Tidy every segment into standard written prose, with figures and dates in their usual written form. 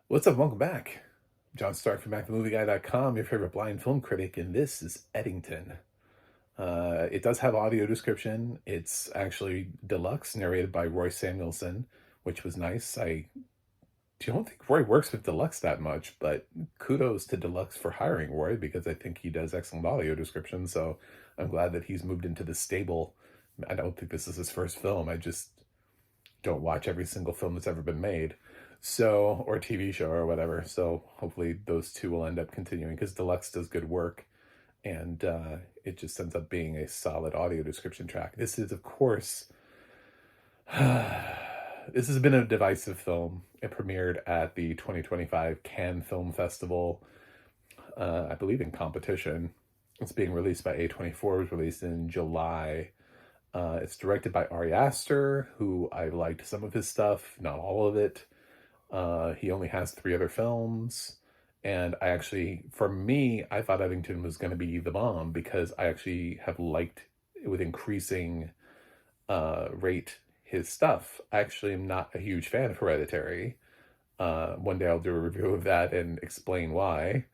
What's up? Welcome back. John Stark from BackTheMovieGuy.com, your favorite blind film critic, and this is Eddington. It does have audio description. It's actually deluxe, narrated by Roy Samuelson, which was nice. I don't think Roy works with deluxe that much, but kudos to deluxe for hiring Roy because I think he does excellent audio description. So I'm glad that he's moved into the stable. I don't think this is his first film. I just don't watch every single film that's ever been made. So, or TV show or whatever. So hopefully those two will end up continuing because Deluxe does good work and it just ends up being a solid audio description track. This is, of course, this has been a divisive film. It premiered at the 2025 Cannes Film Festival, I believe in competition. It's being released by A24, it was released in July. It's directed by Ari Aster, who I liked some of his stuff, not all of it. He only has 3 other films. And I actually, for me, I thought Eddington was going to be the bomb because I actually have liked, with increasing rate, his stuff. I actually am not a huge fan of Hereditary. One day I'll do a review of that and explain why.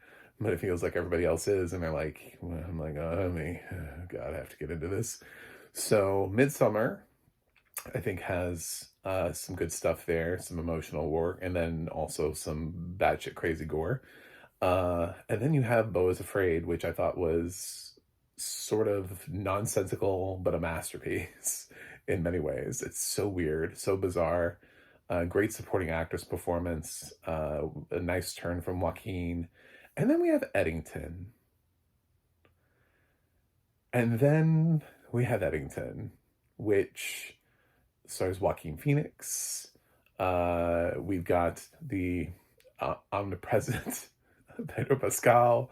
But it feels like everybody else is. And they're like, well, I'm like, oh, me, God, I have to get into this. So Midsummer, I think, has some good stuff there, some emotional war, and then also some batshit crazy gore. And then you have Beau is Afraid, which I thought was sort of nonsensical, but a masterpiece in many ways. It's so weird, so bizarre. Great supporting actress performance, a nice turn from Joaquin. And then we have Eddington. And then we have Eddington, which stars Joaquin Phoenix. We've got the omnipresent Pedro Pascal.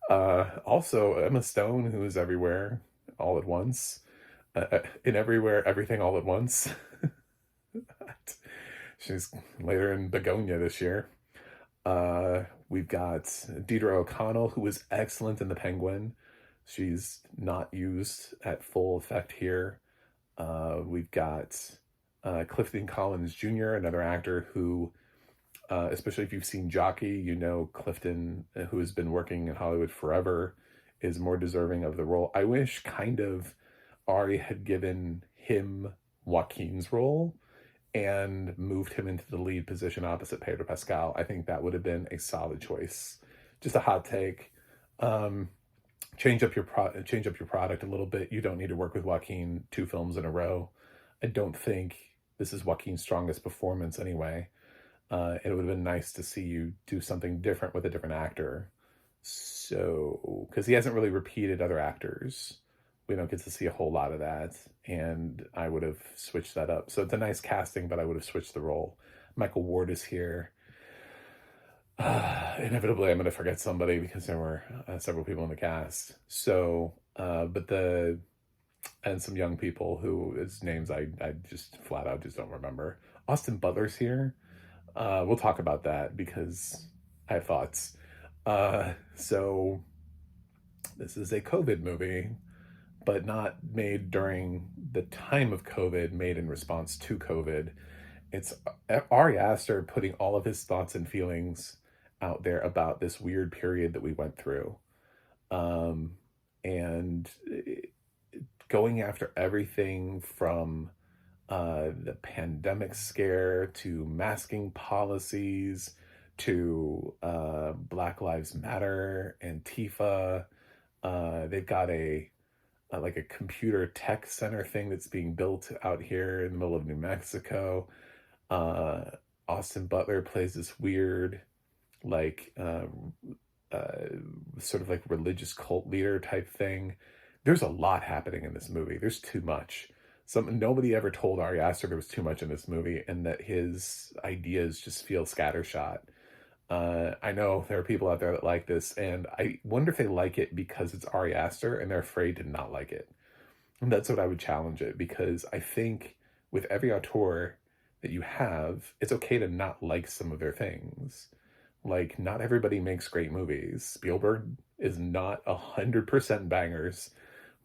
Also Emma Stone, who is everywhere all at once. In Everywhere, Everything All at Once. She's later in Begonia this year. We've got Deidre O'Connel, who was excellent in The Penguin. She's not used at full effect here. We've got Clifton Collins Jr., another actor who, especially if you've seen Jockey, you know Clifton, who has been working in Hollywood forever, is more deserving of the role. I wish kind of Ari had given him Joaquin's role and moved him into the lead position opposite Pedro Pascal. I think that would have been a solid choice. Just a hot take. Change up your product a little bit. You don't need to work with Joaquin 2 films in a row. I don't think this is Joaquin's strongest performance anyway. It would have been nice to see you do something different with a different actor. So, because he hasn't really repeated other actors. We don't get to see a whole lot of that. And I would have switched that up. So it's a nice casting, but I would have switched the role. Michael Ward is here. Inevitably, I'm going to forget somebody because there were several people in the cast. So, and some young people whose names I just flat out just don't remember. Austin Butler's here. We'll talk about that because I have thoughts. So this is a COVID movie, but not made during the time of COVID, made in response to COVID. It's Ari Aster putting all of his thoughts and feelings out there about this weird period that we went through. And going after everything from the pandemic scare to masking policies to Black Lives Matter, Antifa. They've got like a computer tech center thing that's being built out here in the middle of New Mexico. Austin Butler plays this weird, like, sort of like religious cult leader type thing. There's a lot happening in this movie. There's too much. Nobody ever told Ari Aster there was too much in this movie and that his ideas just feel scattershot. I know there are people out there that like this, and I wonder if they like it because it's Ari Aster and they're afraid to not like it. And that's what I would challenge it, because I think with every auteur that you have, it's okay to not like some of their things. Like, not everybody makes great movies. Spielberg is not 100% bangers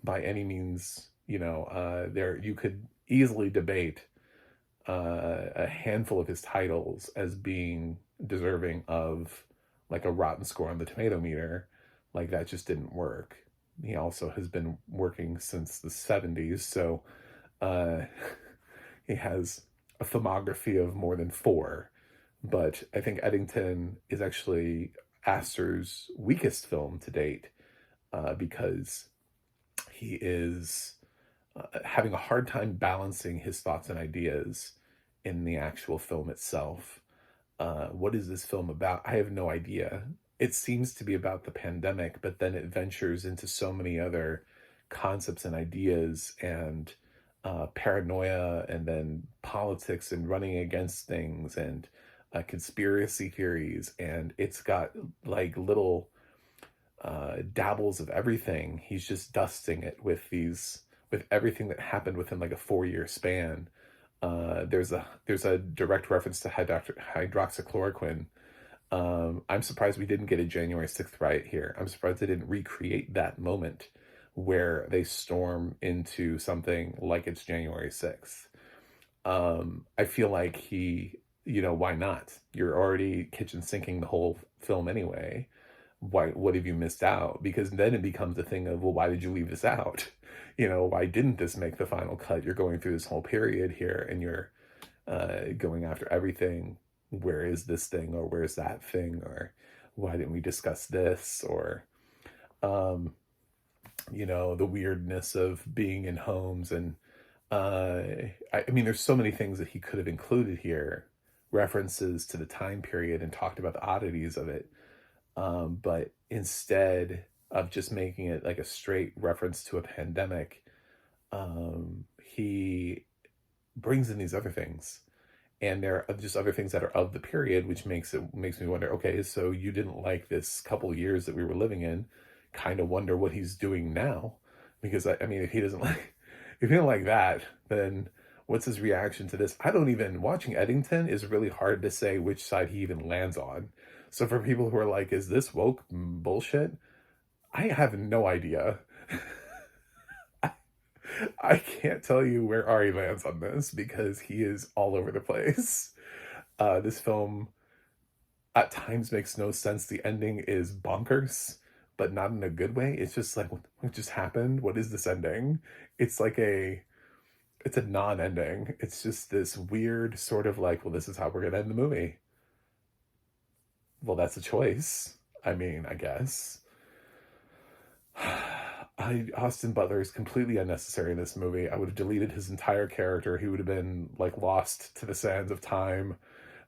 by any means. You know, you could easily debate a handful of his titles as being deserving of like a rotten score on the tomato meter. Like that just didn't work. He also has been working since the 70s, so uh, he has a filmography of more than four. But I think Eddington is actually Aster's weakest film to date, because he is having a hard time balancing his thoughts and ideas in the actual film itself. What is this film about? I have no idea. It seems to be about the pandemic, but then it ventures into so many other concepts and ideas and paranoia, and then politics and running against things, and conspiracy theories. And it's got like little dabbles of everything. He's just dusting it with everything that happened within like a 4-year span. There's a direct reference to hydroxychloroquine. I'm surprised we didn't get a January 6th riot here. I'm surprised they didn't recreate that moment where they storm into something like it's January 6th. I feel like why not? You're already kitchen sinking the whole film anyway. What have you missed out? Because then it becomes a thing of, well, why did you leave this out? Why didn't this make the final cut? You're going through this whole period here, and you're going after everything. Where is this thing, or where's that thing, or why didn't we discuss this, or the weirdness of being in homes. And I mean, there's so many things that he could have included here, references to the time period, and talked about the oddities of it. But instead of just making it like a straight reference to a pandemic, he brings in these other things. And there are just other things that are of the period, which makes me wonder, okay, so you didn't like this couple of years that we were living in. Kind of wonder what he's doing now. Because I mean, if he don't like that, then what's his reaction to this? Watching Eddington is really hard to say which side he even lands on. So for people who are like, is this woke bullshit? I have no idea. I can't tell you where Ari lands on this, because he is all over the place. This film at times makes no sense. The ending is bonkers, but not in a good way. It's just like, what just happened? What is this ending? It's a non-ending. It's just this weird sort of like, well, this is how we're gonna end the movie. Well, that's a choice. I mean, I guess. Austin Butler is completely unnecessary in this movie. I would have deleted his entire character. He would have been like lost to the sands of time.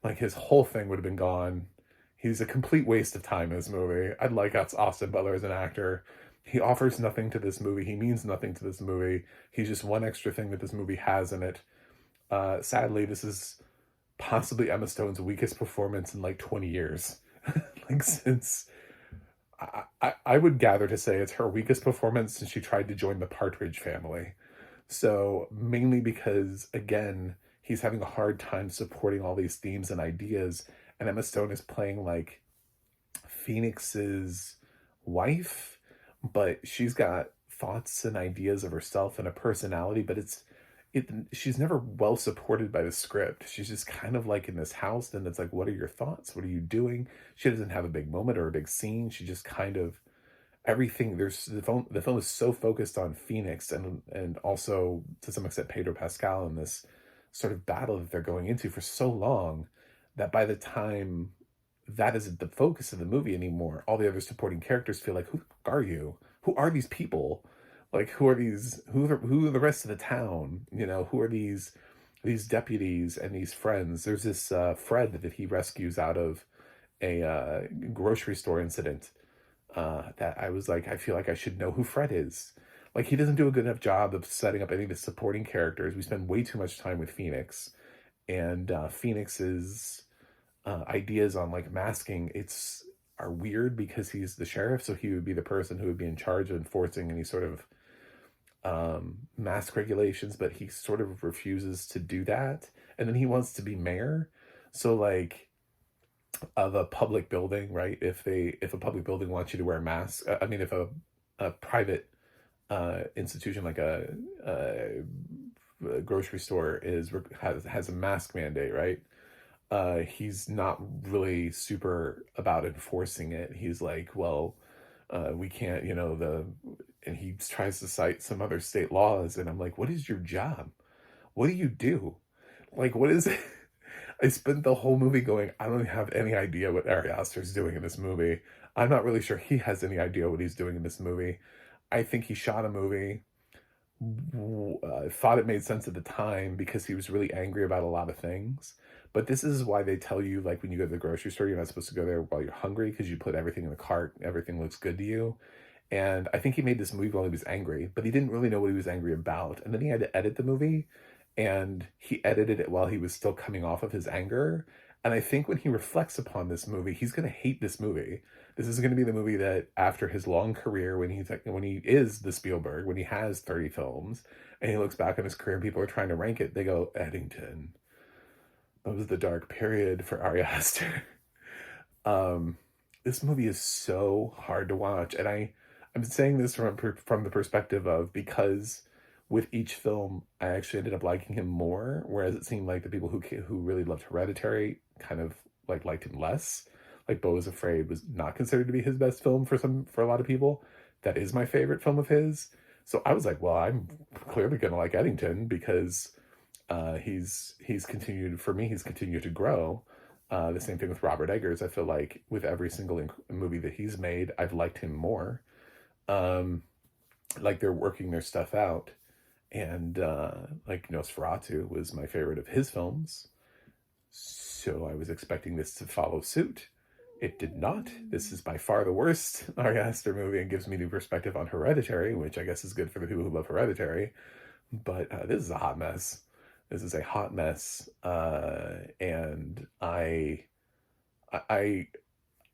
Like his whole thing would have been gone. He's a complete waste of time in this movie. I'd like Austin Butler as an actor. He offers nothing to this movie. He means nothing to this movie. He's just one extra thing that this movie has in it. Sadly, this is possibly Emma Stone's weakest performance in like 20 years. Like since... I would gather to say it's her weakest performance since she tried to join the Partridge Family. So mainly because, again, he's having a hard time supporting all these themes and ideas, and Emma Stone is playing like Phoenix's wife, but she's got thoughts and ideas of herself and a personality, but she's never well supported by the script. She's just kind of like in this house, and it's like, what are your thoughts? What are you doing? She doesn't have a big moment or a big scene. She just kind of everything. The film is so focused on Phoenix and also to some extent Pedro Pascal in this sort of battle that they're going into for so long, that by the time that isn't the focus of the movie anymore, all the other supporting characters feel like, who are you? Who are these people? Like, who are these? Who are the rest of the town? Who are these deputies and these friends? There's this Fred that he rescues out of a grocery store incident. That I was like, I feel like I should know who Fred is. Like, he doesn't do a good enough job of setting up any of the supporting characters. We spend way too much time with Phoenix, and Phoenix's ideas on like masking are weird, because he's the sheriff, so he would be the person who would be in charge of enforcing any sort of mask regulations, but he sort of refuses to do that. And then he wants to be mayor. So like, of a public building, right? If a public building wants you to wear a mask, I mean, if a private institution like a grocery store has a mask mandate, right? he's not really super about enforcing it. He's like, well, we can't, and he tries to cite some other state laws. And I'm like, what is your job? What do you do? Like, what is it? I spent the whole movie going, I don't have any idea what Ari Aster's doing in this movie. I'm not really sure he has any idea what he's doing in this movie. I think he shot a movie, thought it made sense at the time because he was really angry about a lot of things. But this is why they tell you, like, when you go to the grocery store, you're not supposed to go there while you're hungry because you put everything in the cart, everything looks good to you. And I think he made this movie while he was angry, but he didn't really know what he was angry about. And then he had to edit the movie, and he edited it while he was still coming off of his anger. And I think when he reflects upon this movie, he's going to hate this movie. This is going to be the movie that after his long career, when he is the Spielberg, when he has 30 films, and he looks back on his career and people are trying to rank it, they go, Eddington. That was the dark period for Ari Aster. This movie is so hard to watch. And I'm saying this from the perspective of, because with each film, I actually ended up liking him more, whereas it seemed like the people who really loved Hereditary kind of liked him less. Like Beau is Afraid was not considered to be his best film for a lot of people. That is my favorite film of his. So I was like, well, I'm clearly gonna like Eddington because he's continued to grow. The same thing with Robert Eggers. I feel like with every single movie that he's made, I've liked him more. Like they're working their stuff out. And like Nosferatu was my favorite of his films. So I was expecting this to follow suit. It did not. This is by far the worst Ari Aster movie and gives me new perspective on Hereditary, which I guess is good for the people who love Hereditary. But this is a hot mess. This is a hot mess. And I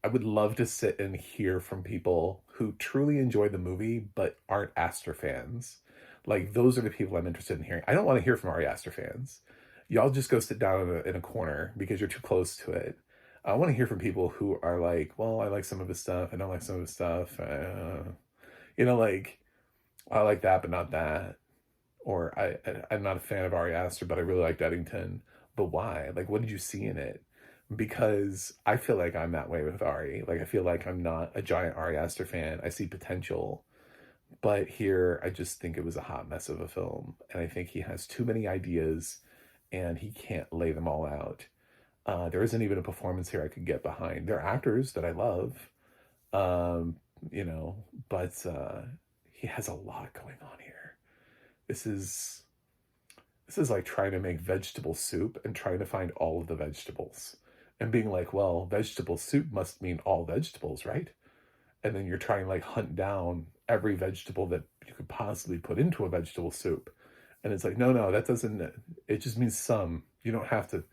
would love to sit and hear from people who truly enjoy the movie but aren't Aster fans. Like, those are the people I'm interested in hearing. I don't want to hear from Ari Aster fans. Y'all just go sit down in a corner because you're too close to it. I want to hear from people who are like, well, I like some of his stuff. I don't like some of his stuff. Like, I like that, but not that. Or I'm not a fan of Ari Aster, but I really liked Eddington. But why? Like, what did you see in it? Because I feel like I'm that way with Ari. Like, I feel like I'm not a giant Ari Aster fan. I see potential. But here, I just think it was a hot mess of a film. And I think he has too many ideas, and he can't lay them all out. There isn't even a performance here I could get behind. There are actors that I love, but he has a lot going on here. This is like trying to make vegetable soup and trying to find all of the vegetables. And being like, well, vegetable soup must mean all vegetables, right? And then you're trying to like hunt down every vegetable that you could possibly put into a vegetable soup. And it's like, no, that doesn't, it just means some. You don't have to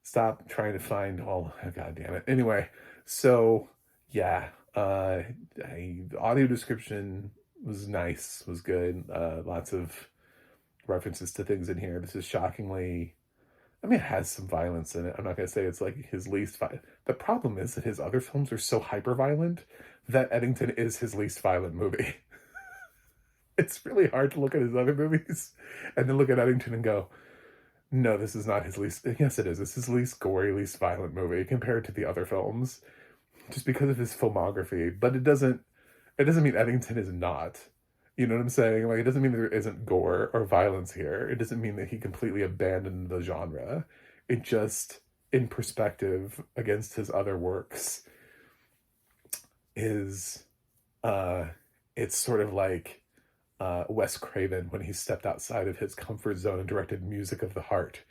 stop trying to find, oh, God damn it. Anyway, so yeah, audio description was nice, was good. Lots of references to things in here. This is shockingly, it has some violence in it. I'm not going to say it's like his least violent. The problem is that his other films are so hyper-violent that Eddington is his least violent movie. It's really hard to look at his other movies and then look at Eddington and go, no, this is not his least. Yes, it is. It's his least gory, least violent movie compared to the other films, just because of his filmography. But it doesn't mean Eddington is not. You know what I'm saying? Like, it doesn't mean there isn't gore or violence here. It doesn't mean that he completely abandoned the genre. It just, in perspective against his other works, is, it's sort of like Wes Craven when he stepped outside of his comfort zone and directed Music of the Heart.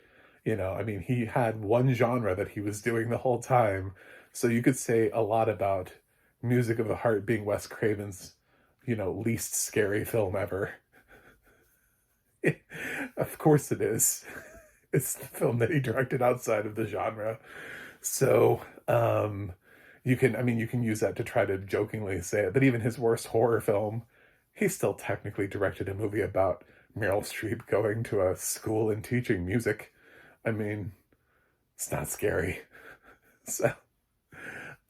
He had one genre that he was doing the whole time. So you could say a lot about Music of the Heart being Wes Craven's least scary film ever. Of course it is. It's the film that he directed outside of the genre. So, you can use that to try to jokingly say it, but even his worst horror film, he still technically directed a movie about Meryl Streep going to a school and teaching music. It's not scary. So,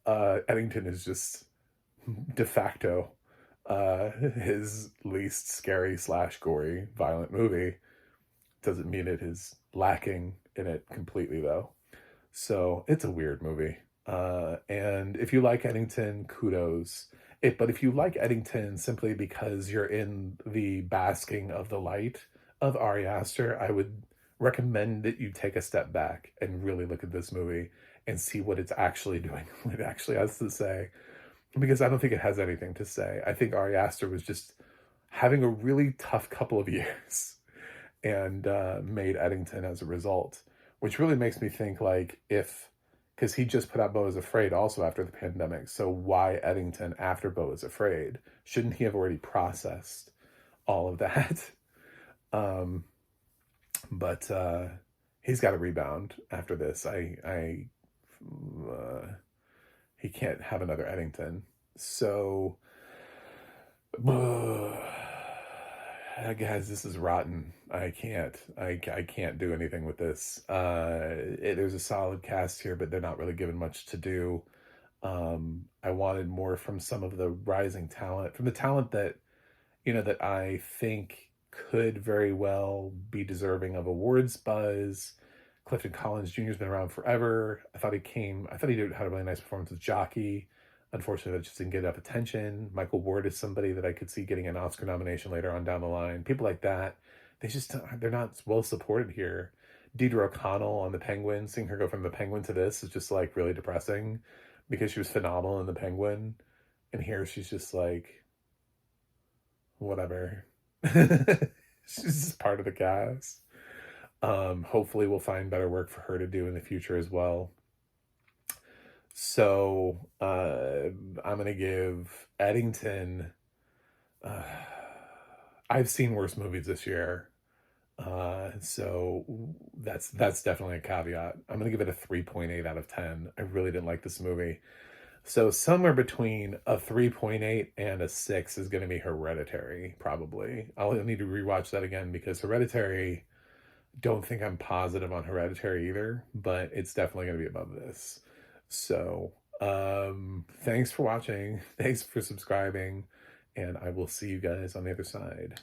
Eddington is just de facto his least scary / gory violent movie. Doesn't mean it is lacking in it completely, though. So it's a weird movie. And if you like Eddington, kudos. But if you like Eddington simply because you're in the basking of the light of Ari Aster, I would recommend that you take a step back and really look at this movie and see what it's actually doing, what it actually has to say. Because I don't think it has anything to say. I think Ari Aster was just having a really tough couple of years and made Eddington as a result, which really makes me think, like, because he just put out Beau is Afraid also after the pandemic, so why Eddington after Beau is Afraid? Shouldn't he have already processed all of that? But he's got a rebound after this. He can't have another Eddington. So, guys, this is rotten. I can't do anything with this. There's a solid cast here, but they're not really given much to do. I wanted more from some of the rising talent, from the talent that, that I think could very well be deserving of awards buzz. Clifton Collins Jr. has been around forever. I thought he had a really nice performance with Jockey. Unfortunately, that just didn't get enough attention. Michael Ward is somebody that I could see getting an Oscar nomination later on down the line. People like that, they're not well supported here. Deidre O'Connel on The Penguin, seeing her go from The Penguin to this is just like really depressing because she was phenomenal in The Penguin. And here she's just like, whatever. She's just part of the cast. Hopefully we'll find better work for her to do in the future as well. So I'm gonna give Eddington. I've seen worse movies this year, so that's definitely a caveat. I'm gonna give it a 3.8 out of 10. I really didn't like this movie. So somewhere between a 3.8 and a 6 is going to be Hereditary, probably. I'll need to rewatch that again because Hereditary, don't think I'm positive on Hereditary either, but it's definitely going to be above this. So thanks for watching. Thanks for subscribing. And I will see you guys on the other side.